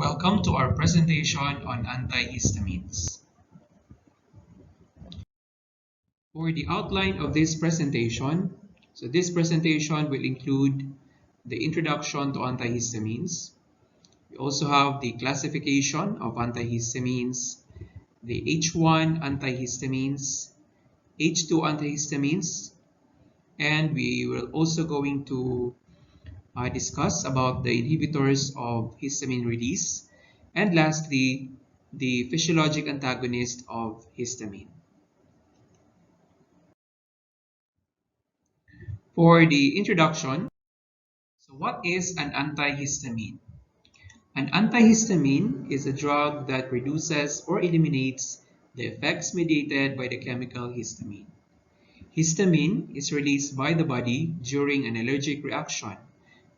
Welcome to our presentation on antihistamines. For the outline of this presentation, this presentation will include the introduction to antihistamines. We also have the classification of antihistamines, the H1 antihistamines, H2 antihistamines, and we will also going to discuss about the inhibitors of histamine release, and lastly, the physiologic antagonist of histamine. For the introduction, what is an antihistamine? An antihistamine is a drug that reduces or eliminates the effects mediated by the chemical histamine. Histamine is released by the body during an allergic reaction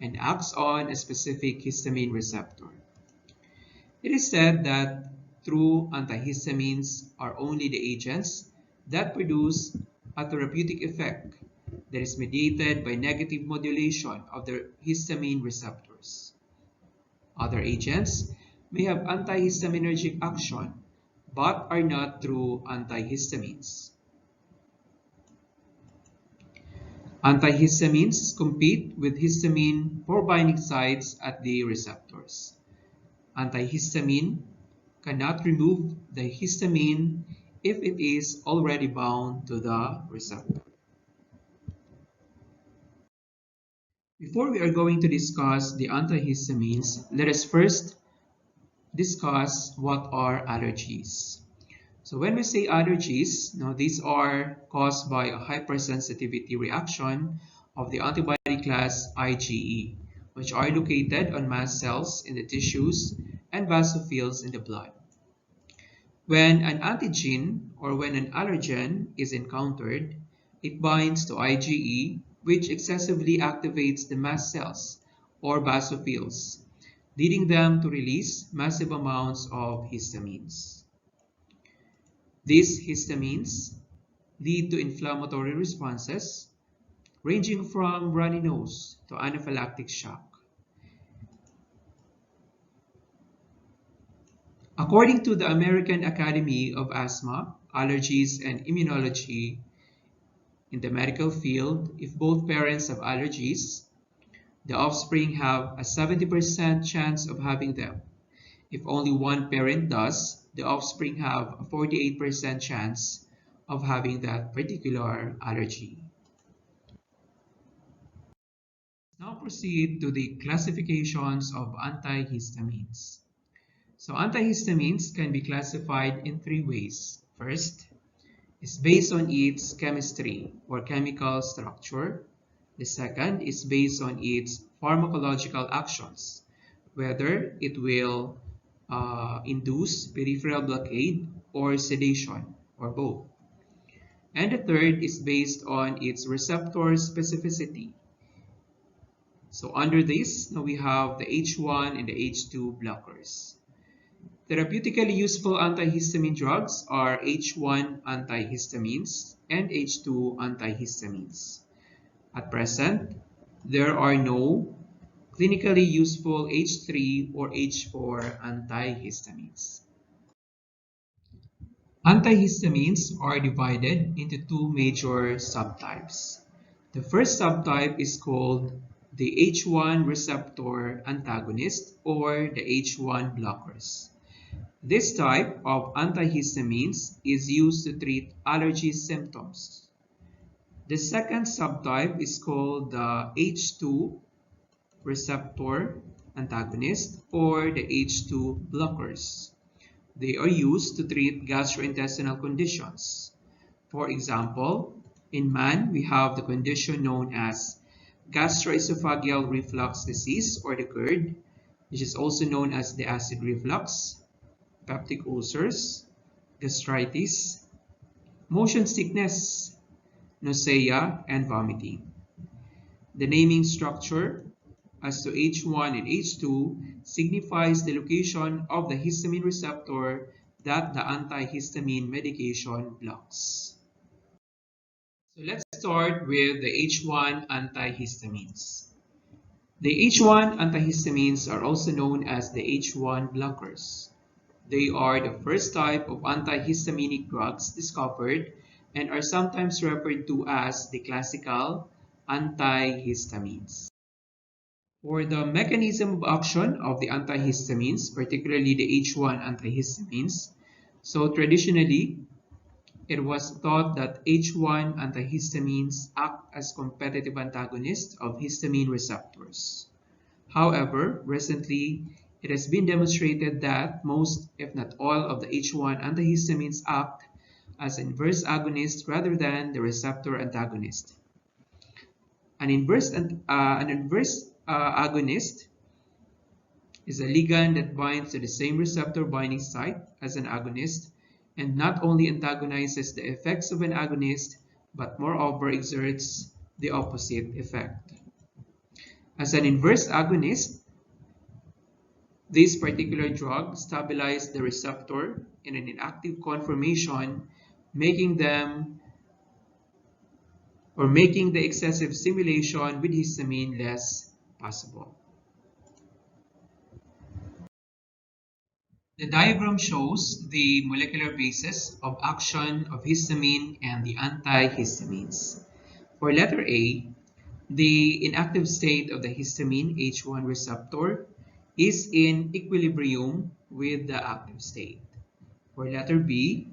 and acts on a specific histamine receptor. It is said that true antihistamines are only the agents that produce a therapeutic effect that is mediated by negative modulation of the histamine receptors. Other agents may have antihistaminergic action but are not true antihistamines. Antihistamines compete with histamine for binding sites at the receptors. Antihistamine cannot remove the histamine if it is already bound to the receptor. Before we are going to discuss the antihistamines, let us first discuss what are allergies. So when we say allergies, now these are caused by a hypersensitivity reaction of the antibody class IgE, which are located on mast cells in the tissues and basophils in the blood. When an antigen or when an allergen is encountered, it binds to IgE, which excessively activates the mast cells or basophils, leading them to release massive amounts of histamines. These histamines lead to inflammatory responses ranging from runny nose to anaphylactic shock. According to the American Academy of Asthma, Allergies, and Immunology, in the medical field, if both parents have allergies, the offspring have a 70% chance of having them. If only one parent does, the offspring have a 48% chance of having that particular allergy. Now proceed to the classifications of antihistamines. So antihistamines can be classified in three ways. First is based on its chemistry or chemical structure. The second is based on its pharmacological actions, whether it will induce peripheral blockade or sedation, or both. And the third is based on its receptor specificity. So under this, now we have the H1 and the H2 blockers. Therapeutically useful antihistamine drugs are H1 antihistamines and H2 antihistamines. At present, there are no clinically useful H3 or H4 antihistamines. Antihistamines are divided into two major subtypes. The first subtype is called the H1 receptor antagonist or the H1 blockers. This type of antihistamines is used to treat allergy symptoms. The second subtype is called the H2 receptor antagonist or the H2 blockers. They are used to treat gastrointestinal conditions. For example, in man, we have the condition known as gastroesophageal reflux disease or the GERD, which is also known as the acid reflux, peptic ulcers, gastritis, motion sickness, nausea, and vomiting. The naming structure as to H1 and H2 signifies the location of the histamine receptor that the antihistamine medication blocks. So let's start with the H1 antihistamines. The H1 antihistamines are also known as the H1 blockers. They are the first type of antihistaminic drugs discovered and are sometimes referred to as the classical antihistamines. For the mechanism of action of the antihistamines, particularly the H1 antihistamines, so traditionally, it was thought that H1 antihistamines act as competitive antagonists of histamine receptors. However, recently, it has been demonstrated that most, if not all, of the H1 antihistamines act as inverse agonists rather than the receptor antagonist. An inverse agonist is a ligand that binds to the same receptor binding site as an agonist and not only antagonizes the effects of an agonist but moreover exerts the opposite effect. As an inverse agonist, this particular drug stabilizes the receptor in an inactive conformation, making the excessive stimulation with histamine less possible. The diagram shows the molecular basis of action of histamine and the antihistamines. For letter A, the inactive state of the histamine H1 receptor is in equilibrium with the active state. For letter B,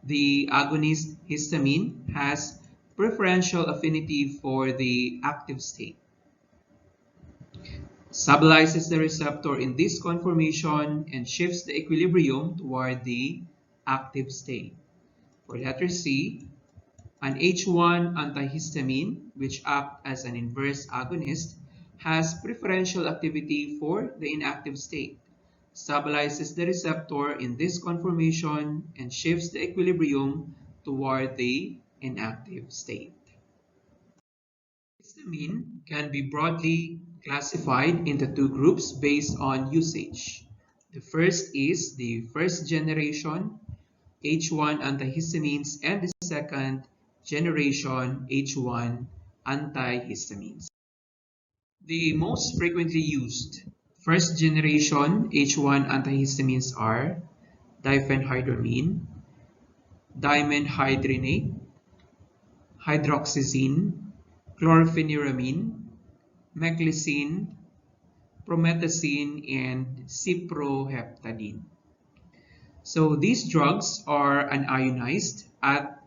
the agonist histamine has preferential affinity for the active state, stabilizes the receptor in this conformation, and shifts the equilibrium toward the active state. For letter C, an H1 antihistamine, which acts as an inverse agonist, has preferential activity for the inactive state, stabilizes the receptor in this conformation, and shifts the equilibrium toward the inactive state. Histamine can be broadly classified into two groups based on usage. The first is the first generation H1 antihistamines and the second generation H1 antihistamines. The most frequently used first generation H1 antihistamines are diphenhydramine, dimenhydrinate, hydroxyzine, chlorpheniramine, meclizine, promethazine, and cyproheptadine. So these drugs are unionized at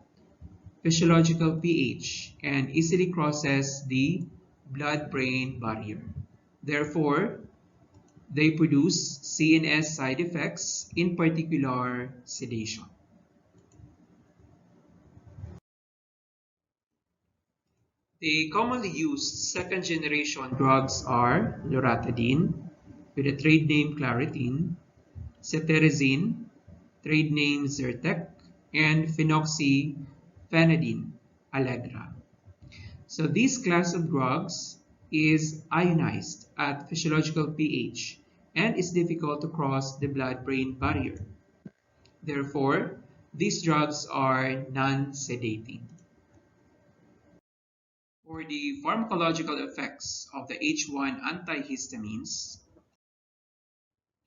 physiological pH and easily crosses the blood-brain barrier. Therefore, they produce CNS side effects, in particular sedation. The commonly used second-generation drugs are loratadine, with a trade name Claritin, cetirizine, trade name Zyrtec, and phenoxyphenidine, Allegra. So this class of drugs is ionized at physiological pH and is difficult to cross the blood-brain barrier. Therefore, these drugs are non-sedating. For the pharmacological effects of the H1 antihistamines,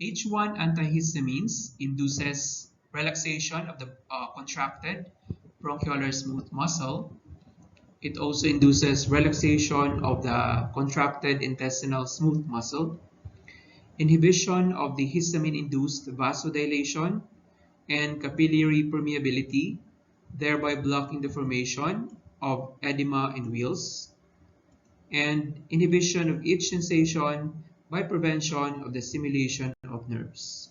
H1 antihistamines induces relaxation of the contracted bronchiolar smooth muscle. It also induces relaxation of the contracted intestinal smooth muscle, inhibition of the histamine-induced vasodilation and capillary permeability, thereby blocking the formation of edema in wheals, and inhibition of itch sensation by prevention of the stimulation of nerves.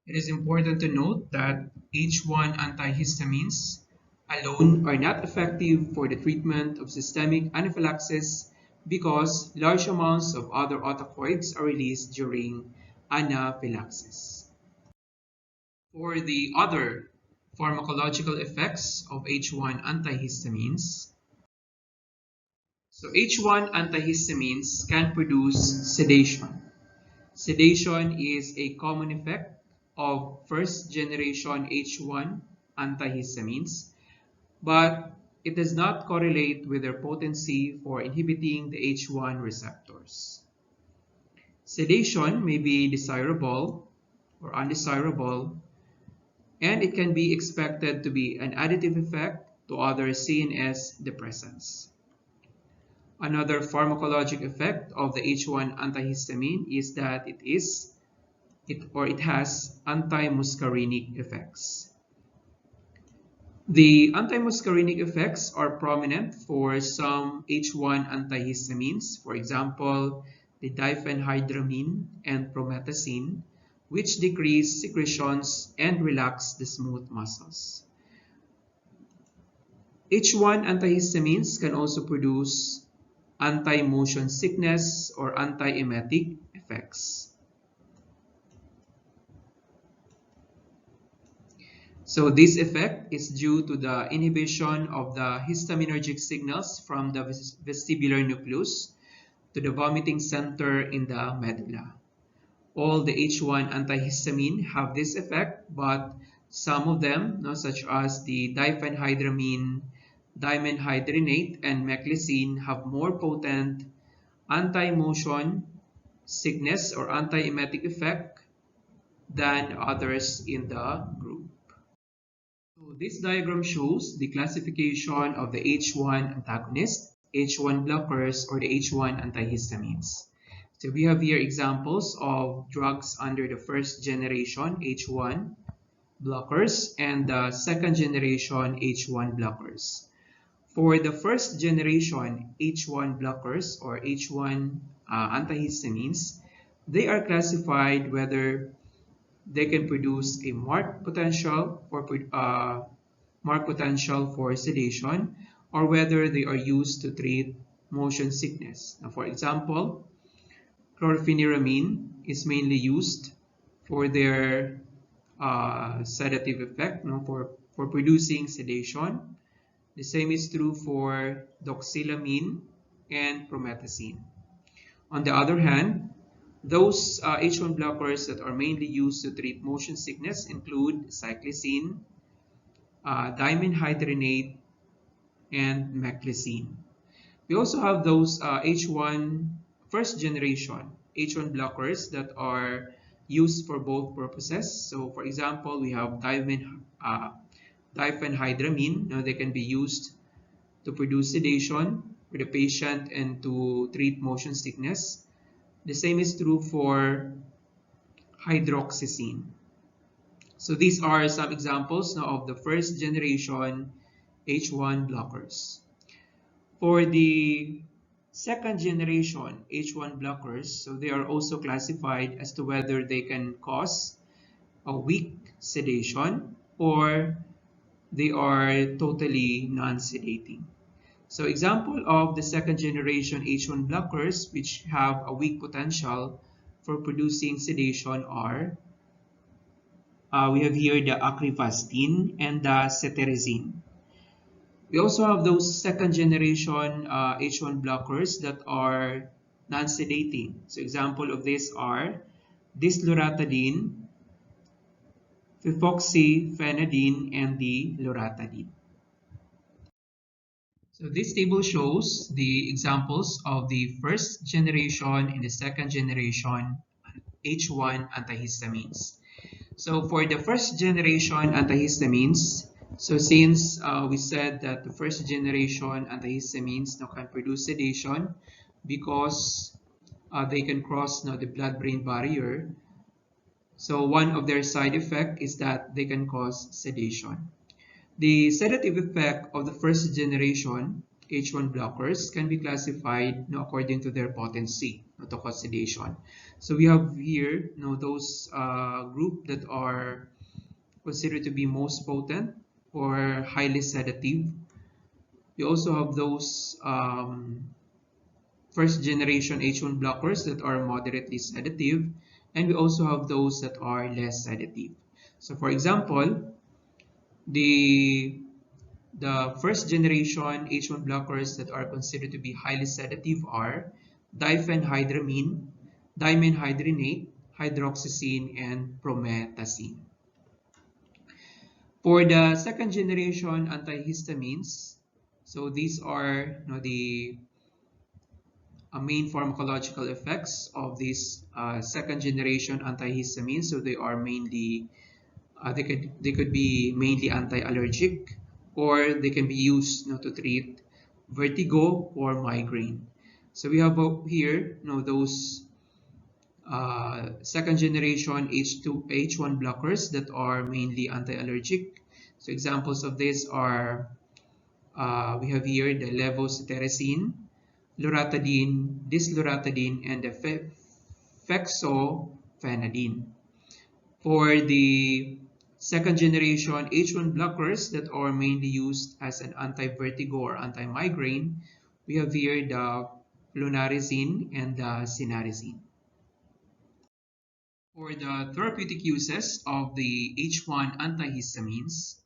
It is important to note that H1 antihistamines alone are not effective for the treatment of systemic anaphylaxis because large amounts of other autocoids are released during anaphylaxis. For the other pharmacological effects of H1 antihistamines, so H1 antihistamines can produce sedation. Sedation is a common effect of first generation H1 antihistamines, but it does not correlate with their potency for inhibiting the H1 receptors. Sedation may be desirable or undesirable, and it can be expected to be an additive effect to other CNS depressants. Another pharmacologic effect of the H1 antihistamine is that it has anti-muscarinic effects. The anti-muscarinic effects are prominent for some H1 antihistamines, for example, the diphenhydramine and promethazine, which decrease secretions and relax the smooth muscles. H1 antihistamines can also produce anti-motion sickness or anti-emetic effects. So this effect is due to the inhibition of the histaminergic signals from the vestibular nucleus to the vomiting center in the medulla. All the H1 antihistamine have this effect, but some of them, such as the diphenhydramine, dimenhydrinate, and meclizine, have more potent anti-motion sickness or anti-emetic effect than others in the group. So this diagram shows the classification of the H1 antagonists, H1 blockers, or the H1 antihistamines. So we have here examples of drugs under the first generation H1 blockers and the second generation H1 blockers. For the first generation H1 blockers or H1 antihistamines, they are classified whether they can produce a marked potential for sedation, or whether they are used to treat motion sickness. Now, for example, chlorpheniramine is mainly used for their sedative effect, for producing sedation. The same is true for doxylamine and promethazine. On the other hand, those H1 blockers that are mainly used to treat motion sickness include cyclizine, dimenhydrinate, and meclizine. We also have those H1 first generation H1 blockers that are used for both purposes. So for example, we have diphenhydramine. Now they can be used to produce sedation for the patient and to treat motion sickness. The same is true for hydroxyzine. So these are some examples now of the first generation H1 blockers. For the second generation H1 blockers, so they are also classified as to whether they can cause a weak sedation or they are totally non-sedating. So example of the second generation H1 blockers which have a weak potential for producing sedation are we have here the acrivastine and the cetirizine. We also have those second generation H1 blockers that are non-sedating. So example of this are disloratadine, fifoxyphenadine, and the loratadine. So this table shows the examples of the first generation and the second generation H1 antihistamines. So for the first generation antihistamines, so since we said that the first generation antihistamines now can produce sedation because they can cross the blood-brain barrier. So one of their side effects is that they can cause sedation. The sedative effect of the first generation H1 blockers can be classified according to their potency to cause sedation. So we have here those group that are considered to be most potent or highly sedative. We also have those first generation H1 blockers that are moderately sedative, and we also have those that are less sedative. So for example, the first generation H1 blockers that are considered to be highly sedative are diphenhydramine, dimenhydrinate, hydroxyzine, and promethazine. For the second generation antihistamines, So these are the main pharmacological effects of these second generation antihistamines. So they are mainly they could be mainly anti-allergic, or they can be used to treat vertigo or migraine. So we have here those second generation H1 blockers that are mainly anti-allergic. So examples of this are we have here the levocetirizine, loratadine, disloratadine, and the fexofenadine. For the second generation H1 blockers that are mainly used as an anti-vertigo or anti-migraine, we have here the flunarizine and the cinnarizine. For the therapeutic uses of the H1 antihistamines,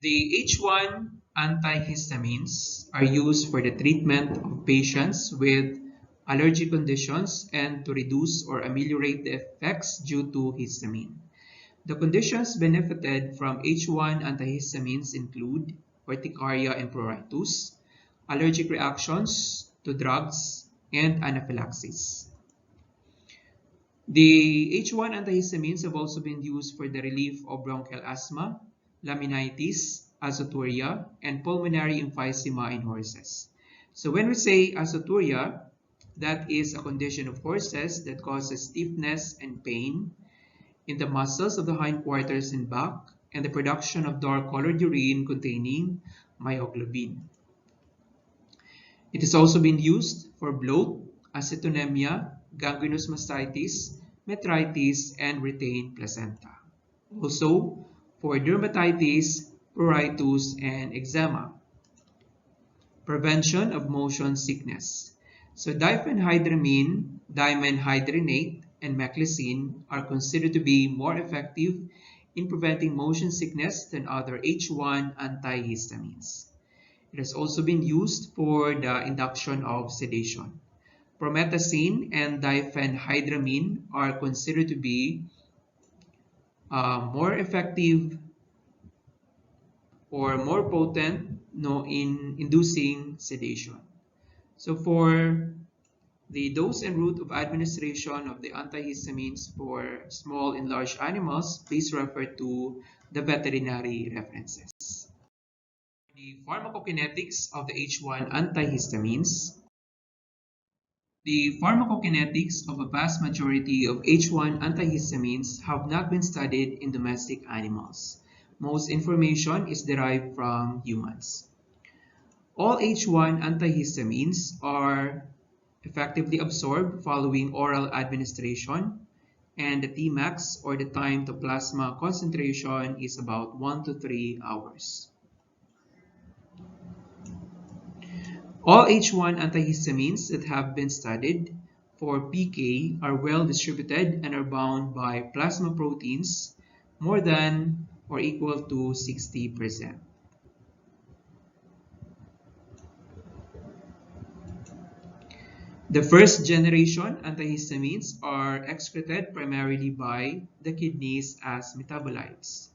the H1 antihistamines are used for the treatment of patients with allergic conditions and to reduce or ameliorate the effects due to histamine. The conditions benefited from H1 antihistamines include urticaria and pruritus, allergic reactions to drugs, and anaphylaxis. The H1 antihistamines have also been used for the relief of bronchial asthma, laminitis, azoturia, and pulmonary emphysema in horses. So when we say azoturia, that is a condition of horses that causes stiffness and pain in the muscles of the hindquarters and back, and the production of dark-colored urine containing myoglobin. It has also been used for bloat, acetonemia, gangrenous mastitis, metritis, and retained placenta. Also for dermatitis, pruritus, and eczema. Prevention of motion sickness. So diphenhydramine, dimenhydrinate, and meclizine are considered to be more effective in preventing motion sickness than other H1 antihistamines. It has also been used for the induction of sedation. Promethazine and diphenhydramine are considered to be more effective or more potent in inducing sedation. So for the dose and route of administration of the antihistamines for small and large animals, please refer to the veterinary references. The pharmacokinetics of the H1 antihistamines. The pharmacokinetics of a vast majority of H1 antihistamines have not been studied in domestic animals. Most information is derived from humans. All H1 antihistamines are effectively absorbed following oral administration, and the Tmax, or the time to plasma concentration, is about 1 to 3 hours. All H1 antihistamines that have been studied for PK are well distributed and are bound by plasma proteins more than or equal to 60%. The first generation antihistamines are excreted primarily by the kidneys as metabolites.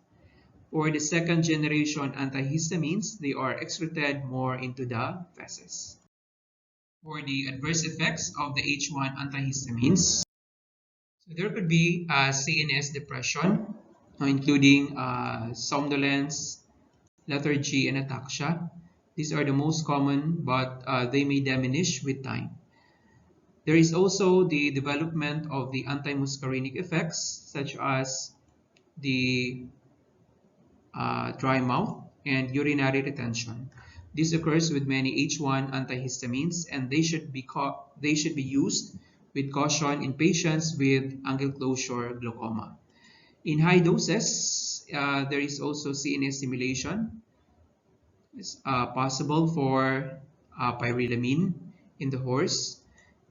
For the second generation antihistamines, they are excreted more into the feces. For the adverse effects of the H1 antihistamines, so there could be CNS depression, including somnolence, lethargy, and ataxia. These are the most common, but they may diminish with time. There is also the development of the antimuscarinic effects, such as the dry mouth and urinary retention. This occurs with many H1 antihistamines, and they should be used with caution in patients with angle closure glaucoma. In high doses, there is also CNS stimulation. It's possible for pyrilamine in the horse,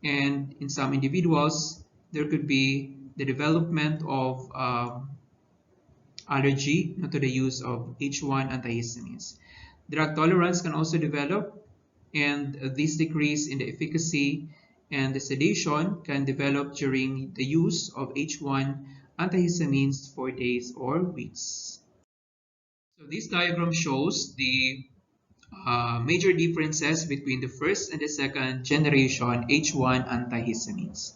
and in some individuals, there could be the development of allergy to the use of H1 antihistamines. Drug tolerance can also develop, and this decrease in the efficacy and the sedation can develop during the use of H1 antihistamines for days or weeks. So this diagram shows the major differences between the first and the second generation H1 antihistamines.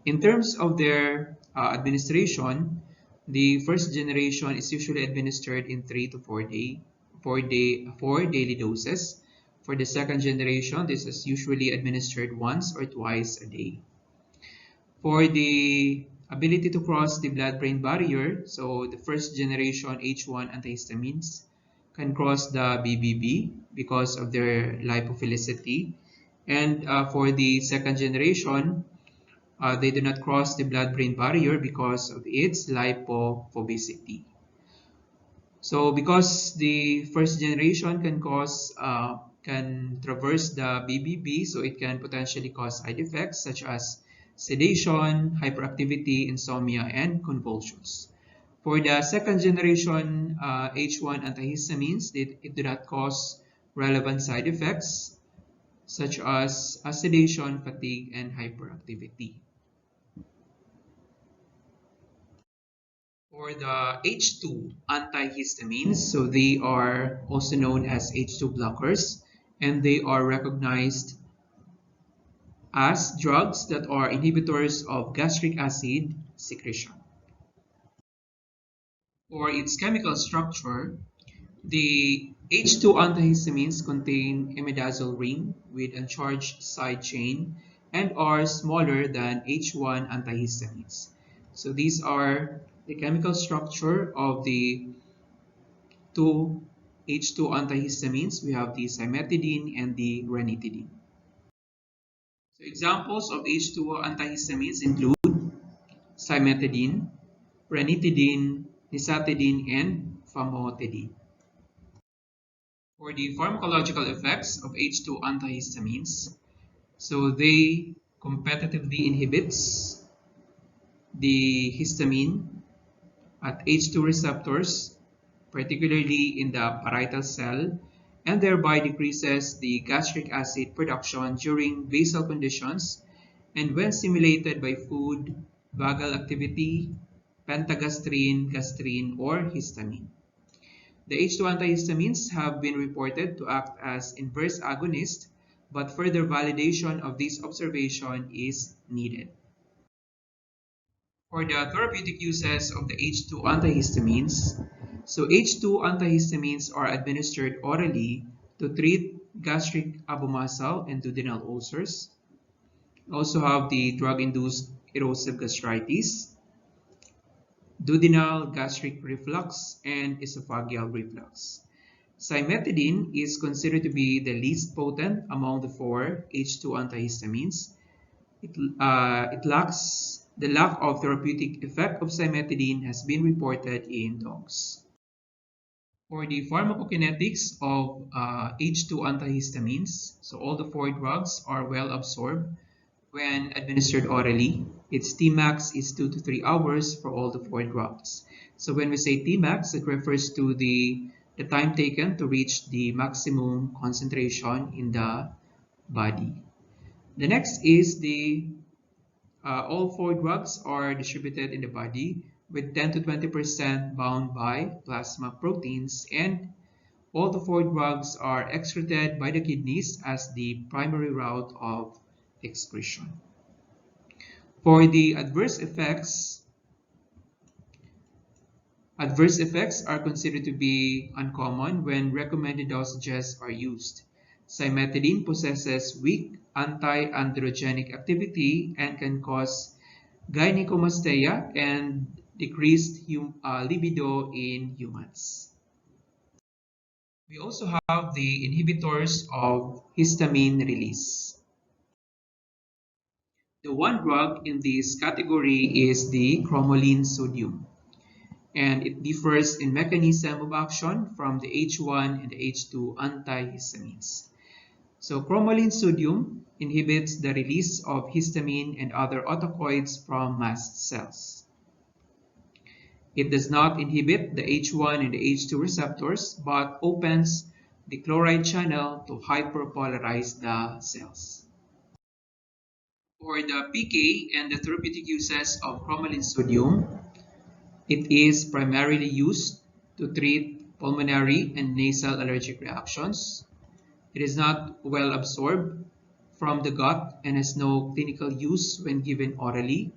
In terms of their administration, the first generation is usually administered in 4 daily doses. For the second generation, this is usually administered once or twice a day. For the ability to cross the blood-brain barrier, so the first generation H1 antihistamines can cross the BBB because of their lipophilicity. And for the second generation, they do not cross the blood-brain barrier because of its lipophobicity. So because the first generation can traverse the BBB, so it can potentially cause side effects such as sedation, hyperactivity, insomnia, and convulsions. For the second generation H1 antihistamines, it do not cause relevant side effects such as sedation, fatigue, and hyperactivity. For the H2 antihistamines, so they are also known as H2 blockers, and they are recognized as drugs that are inhibitors of gastric acid secretion. For its chemical structure, the H2 antihistamines contain imidazole ring with uncharged side chain and are smaller than H1 antihistamines. So these are the chemical structure of the two H2 antihistamines. We have the cimetidine and the ranitidine. So examples of H2 antihistamines include cimetidine, ranitidine, nisatidine, and famotidine. For the pharmacological effects of H2 antihistamines, so they competitively inhibits the histamine at H2 receptors, particularly in the parietal cell, and thereby decreases the gastric acid production during basal conditions and when stimulated by food, vagal activity, pentagastrin, gastrin, or histamine. The H2 antihistamines have been reported to act as inverse agonists, but further validation of this observation is needed. For the therapeutic uses of the H2 antihistamines, so H2 antihistamines are administered orally to treat gastric abomasal and duodenal ulcers. We also have the drug-induced erosive gastritis, duodenal gastric reflux, and esophageal reflux. Cimetidine is considered to be the least potent among the four H2 antihistamines. It lacks the lack of therapeutic effect of cimetidine has been reported in dogs. For the pharmacokinetics of H2 antihistamines, so all the four drugs are well absorbed when administered orally. Its Tmax is 2 to 3 hours for all the four drugs. So when we say Tmax, it refers to the time taken to reach the maximum concentration in the body. The next is all four drugs are distributed in the body with 10 to 20% bound by plasma proteins, and all the four drugs are excreted by the kidneys as the primary route of excretion. For the adverse effects are considered to be uncommon when recommended dosages are used. Cimetidine possesses weak anti-androgenic activity and can cause gynecomastia and decreased libido in humans. We also have the inhibitors of histamine release. The one drug in this category is the cromolyn sodium, and it differs in mechanism of action from the H1 and the H2 antihistamines. So cromolyn sodium inhibits the release of histamine and other autocoids from mast cells. It does not inhibit the H1 and the H2 receptors, but opens the chloride channel to hyperpolarize the cells. For the PK and the therapeutic uses of cromolyn sodium, it is primarily used to treat pulmonary and nasal allergic reactions, It is not well absorbed from the gut and has no clinical use when given orally.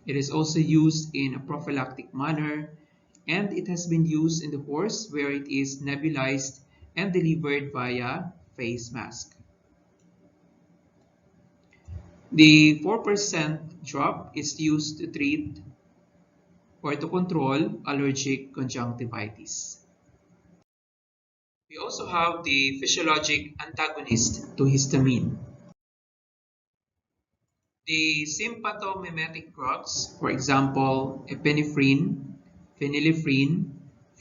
It is also used in a prophylactic manner, and it has been used in the horse where it is nebulized and delivered via face mask. The 4% drop is used to treat or to control allergic conjunctivitis. We also have the physiologic antagonist to histamine. The sympathomimetic drugs, for example, epinephrine, phenylephrine,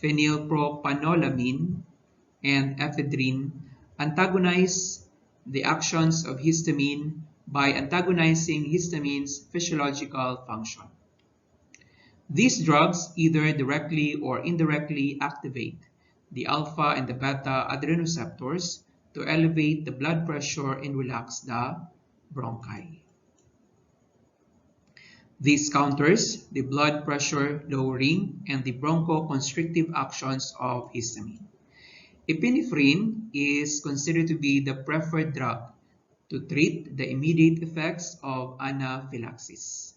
phenylpropanolamine, and ephedrine, antagonize the actions of histamine by antagonizing histamine's physiological function. These drugs either directly or indirectly activate the alpha and the beta adrenoceptors to elevate the blood pressure and relax the bronchi. This counters the blood pressure lowering and the bronchoconstrictive actions of histamine. Epinephrine is considered to be the preferred drug to treat the immediate effects of anaphylaxis.